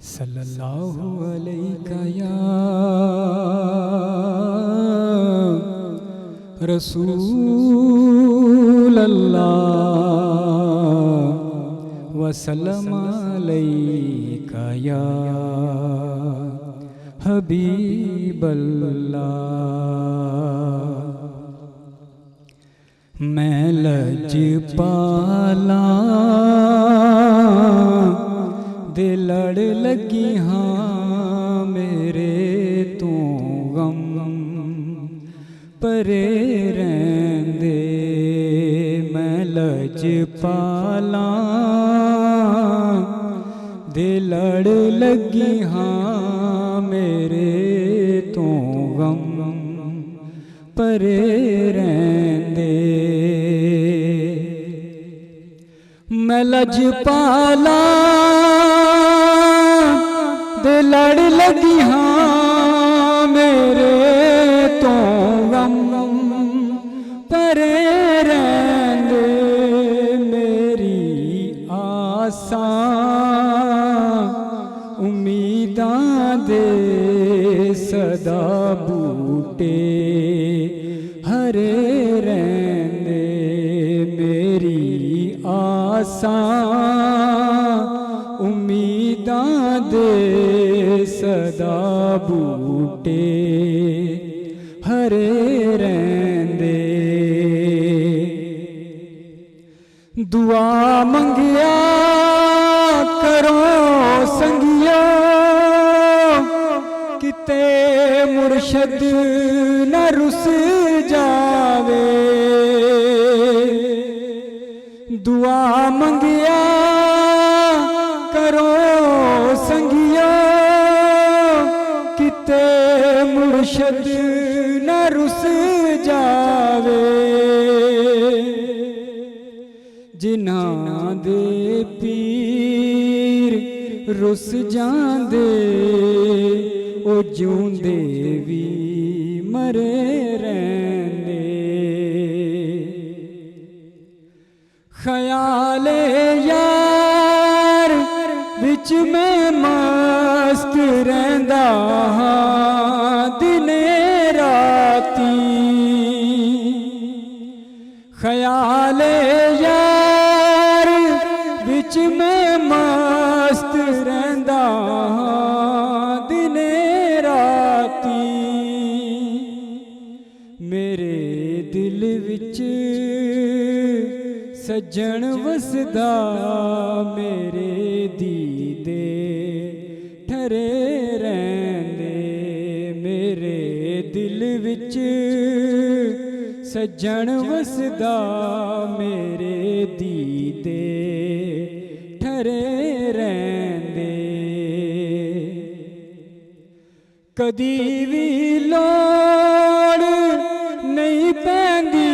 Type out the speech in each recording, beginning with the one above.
सल्लल्लाहु अलैका या रसूल अल्लाह वसल्लम अलैका या हबीब अल्लाह। मैं लजपाला दे लड़ लगी हाँ मेरे तू गम परे रहंदे। मैं लजपाला दे लड़ लगी हाँ मेरे तू गम परे रहंदे। मैं लजपाला दे लड़ लगी हाँ मेरे तो गम परे रहंदे। मेरी आसां उम्मीदां दे सदा बूटे हरे रहंदे। मेरी आसां उम्मीदां दे सदा बूटे हरे रहंदे। दुआ मंगिया करो संगिया किते मुर्शद न रुस जावे। दुआ मंगिया करो संगिया किते मुर्शद न रुस जावे। जिन्हां दे पीर रुस जांदे ओ जिउंदे भी मरे रहंदे। ख्याले यार विच मैं मस्त रहंदा हाँ दिने राती। ख्याले यार विच मैं मस्त रहंदा हाँ दिने राती। मेरे दिल विच सज्जन वसदा मेरे दीदे ठरे रहंदे। मेरे दिल विच सज्जन वसदा मेरे दीदे ठरे रहंदे। कदी भी लोड़ नहीं पैंदी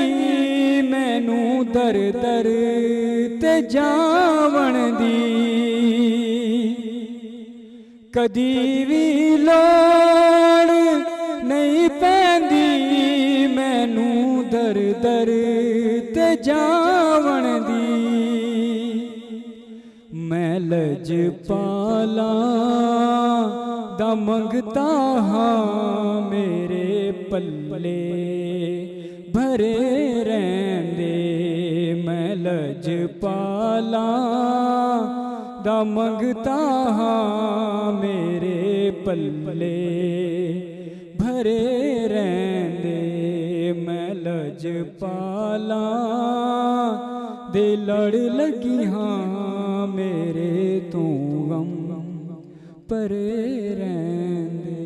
मैनू दर दर ते जावण दी। कदी भी लोड़ नहीं पैंदी मैनू दर दर ते जावण दी। मैं लजपाला दा मंगता हाँ मेरे पल्ले भरे रहंदे। मैं लजपाला दा मंगता हाँ मेरे पल्ले भरे रहंदे। मैं लजपाला दे लड़ लगी हाँ मेरे तू गम परे रहंदे।